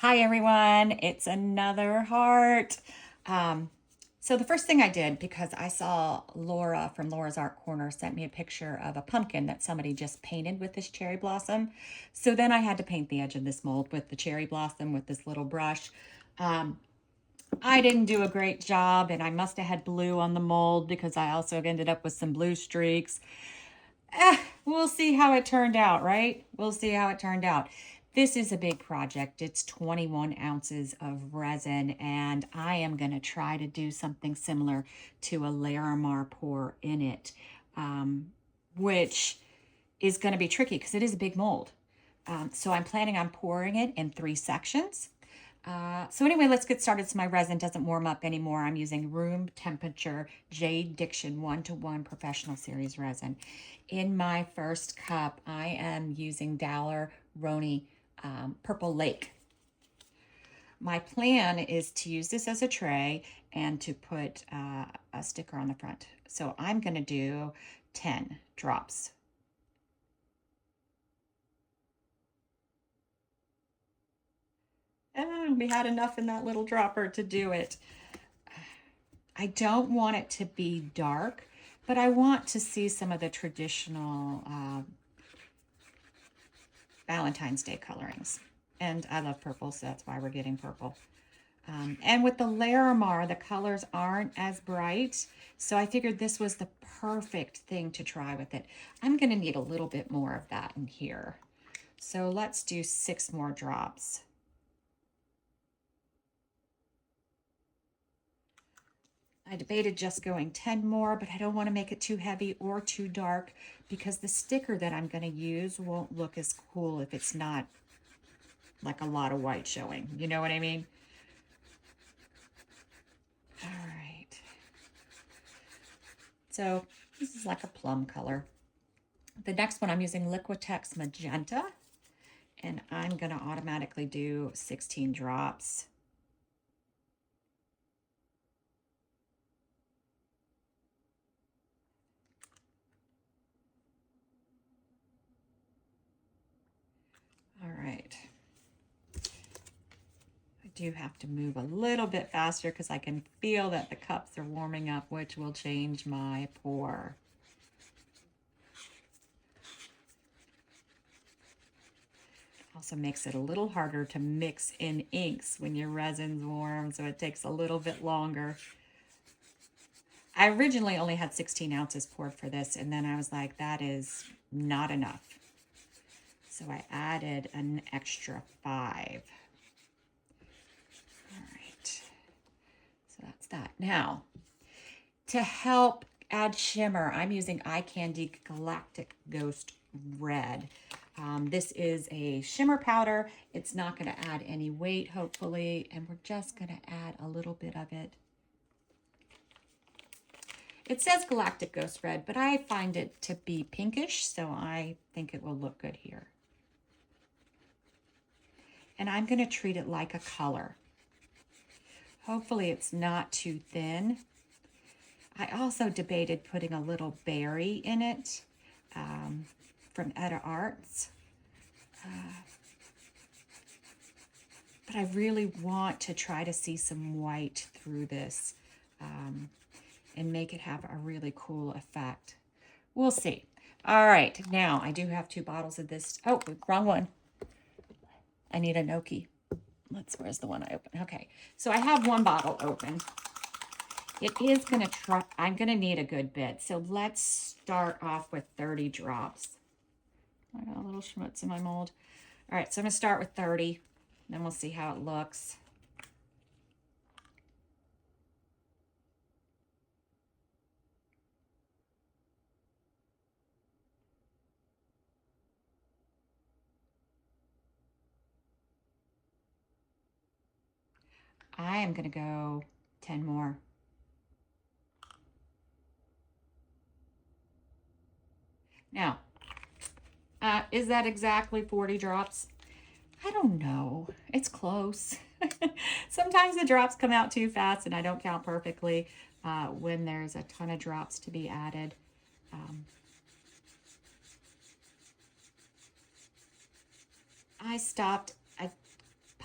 Hi everyone, it's another heart. So the first thing I did, because I saw Laura from Laura's Art Corner sent me a picture of a pumpkin that somebody just painted with this cherry blossom. So then I had to paint the edge of this mold with the cherry blossom with this little brush. Um, I didn't do a great job, and I must have had blue on the mold because I also ended up with some blue streaks. We'll see how it turned out, right? We'll see how it turned out. This is a big project. It's 21 ounces of resin, and I am going to try to do something similar to a Larimar pour in it, which is going to be tricky because it is a big mold. So I'm planning on pouring it in 3 sections. So anyway, let's get started so my resin doesn't warm up anymore. I'm using room temperature JDiction 1-to-1 professional series resin. In my first cup, I am using Daler Roni Purple Lake. My plan is to use this as a tray and to put a sticker on the front. So I'm going to do 10 drops. And we had enough in that little dropper to do it. I don't want it to be dark, but I want to see some of the traditional Valentine's Day colorings. And I love purple, so that's why we're getting purple. And with the Larimar, the colors aren't as bright, so I figured this was the perfect thing to try with it. I'm going to need a little bit more of that in here. So let's do 6 more drops. I debated just going 10 more, but I don't want to make it too heavy or too dark because the sticker that I'm going to use won't look as cool if it's not like a lot of white showing. You know what I mean? All right. So this is like a plum color. The next one I'm using Liquitex Magenta, and I'm going to automatically do 16 drops. All right. I do have to move a little bit faster because I can feel that the cups are warming up, which will change my pour. Also makes it a little harder to mix in inks when your resin's warm, so it takes a little bit longer. I originally only had 16 ounces poured for this, and then I was like, that is not enough. So I added an extra 5. All right, so that's that. Now, to help add shimmer, I'm using Eye Candy Galactic Ghost Red. This is a shimmer powder. It's not going to add any weight, hopefully, and we're just going to add a little bit of it. It says Galactic Ghost Red, but I find it to be pinkish, so I think it will look good here. And I'm going to treat it like a color. Hopefully it's not too thin. I also debated putting a little berry in it from Etta Arts. But I really want to try to see some white through this and make it have a really cool effect. We'll see. All right, now I do have 2 bottles of this. Oh, wrong one. I need a Enoki. Where's the one I opened? Okay, so I have 1 bottle open. It is gonna try, I'm gonna need a good bit. So let's start off with 30 drops. I got a little schmutz in my mold. All right, so I'm gonna start with 30, then we'll see how it looks. I am gonna go 10 more. Now, is that exactly 40 drops? I don't know. It's close. Sometimes the drops come out too fast and I don't count perfectly when there's a ton of drops to be added. I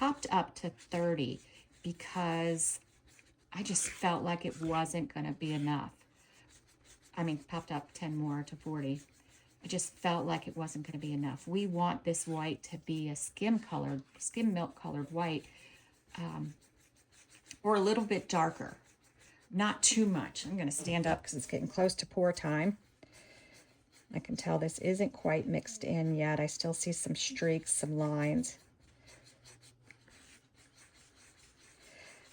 popped up to 30 because I just felt like it wasn't going to be enough. I mean, popped up 10 more to 40. I just felt like it wasn't going to be enough. We want this white to be a skim milk colored white, or a little bit darker. Not too much. I'm going to stand up because it's getting close to pour time. I can tell this isn't quite mixed in yet. I still see some streaks, some lines.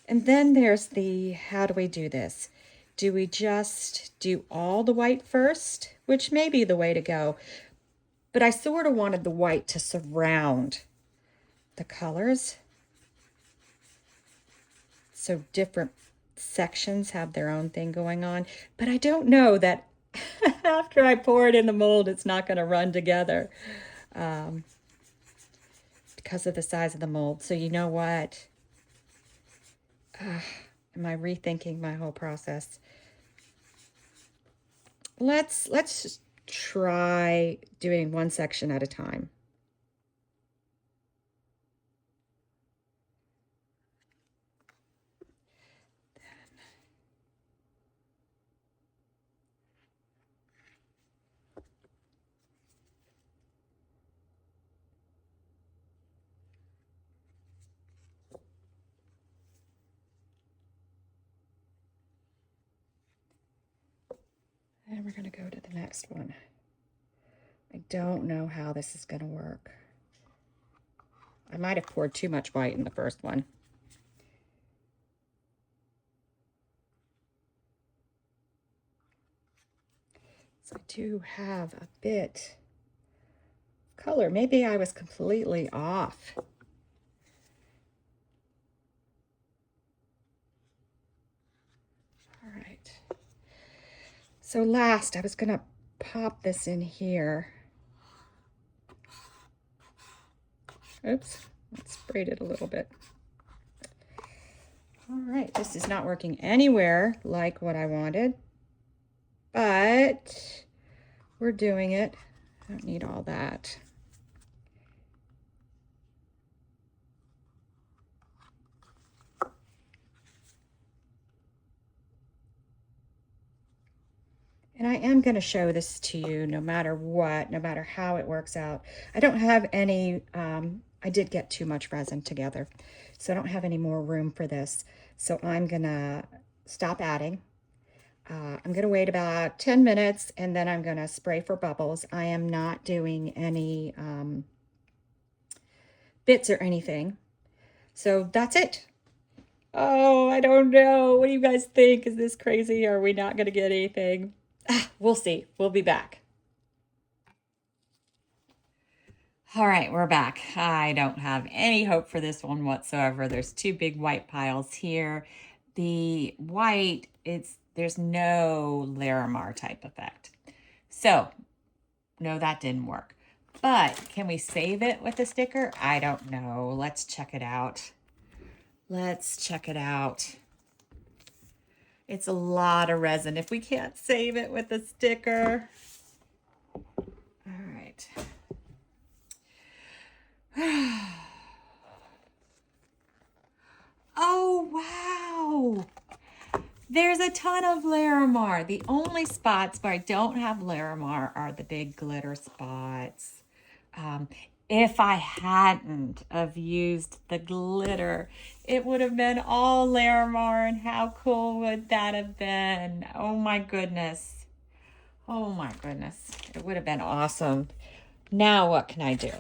And then there's the, how do we do this? Do we just do all the white first? Which may be the way to go. But I sort of wanted the white to surround the colors. So different sections have their own thing going on. But I don't know that after I pour it in the mold, it's not going to run together because of the size of the mold. So you know what? Am I rethinking my whole process? Let's just try doing one section at a time. And we're going to go to the next one. I don't know how this is going to work. I might have poured too much white in the first one. So I do have a bit of color. Maybe I was completely off. All right. So last, I was going to pop this in here. Oops, I sprayed it a little bit. All right, this is not working anywhere like what I wanted, but we're doing it. I don't need all that. And I am going to show this to you no matter what, no matter how it works out. I don't have any, I did get too much resin together, so I don't have any more room for this. So I'm going to stop adding. I'm going to wait about 10 minutes and then I'm going to spray for bubbles. I am not doing any bits or anything. So that's it. Oh, I don't know. What do you guys think? Is this crazy? Are we not going to get anything? We'll see. We'll be back. All right, we're back. I don't have any hope for this one whatsoever. There's two big white piles here. The white, there's no Larimar type effect. So, no, that didn't work. But can we save it with a sticker? I don't know. Let's check it out. Let's check it out. It's a lot of resin if we can't save it with a sticker. All right. Oh, wow. There's a ton of Larimar. The only spots where I don't have Larimar are the big glitter spots. If I hadn't have used the glitter, it would have been all Larimar, and how cool would that have been? Oh my goodness. Oh my goodness. It would have been awesome. Now what can I do?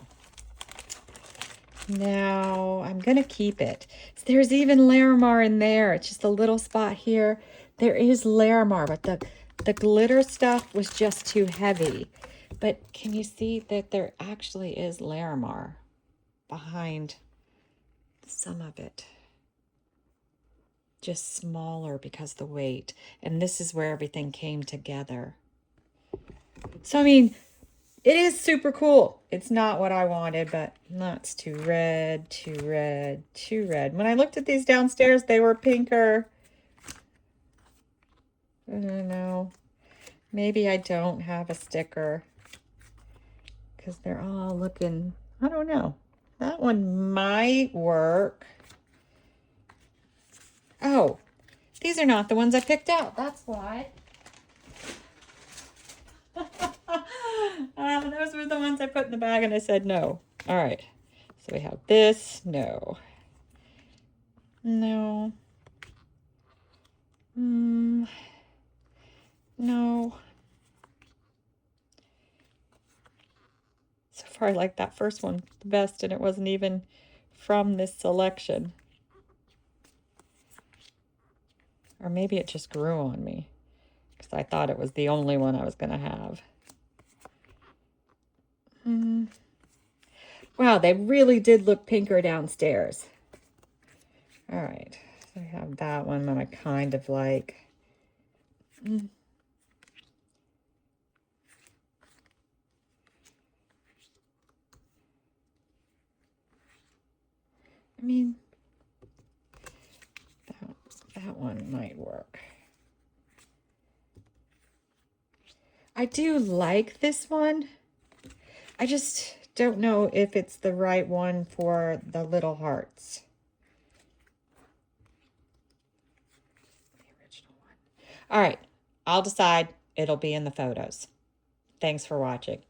Now I'm going to keep it. There's even Larimar in there. It's just a little spot here. There is Larimar, but the glitter stuff was just too heavy. But can you see that there actually is Larimar behind some of it? Just smaller because of the weight. And this is where everything came together. So, I mean, it is super cool. It's not what I wanted, but that's too red, too red, too red. When I looked at these downstairs, they were pinker. I don't know. Maybe I don't have a sticker because they're all looking, I don't know. That one might work. Oh, these are not the ones I picked out. That's why. Those were the ones I put in the bag and I said no. All right. So we have this. No. No. No. So far I like that first one the best, and it wasn't even from this selection. Or maybe it just grew on me because I thought it was the only one I was going to have. Wow, they really did look pinker downstairs. All right, so I have that one that I kind of like. I mean, that one might work. I do like this one. I just don't know if it's the right one for the little hearts. The original one. All right, I'll decide. It'll be in the photos. Thanks for watching.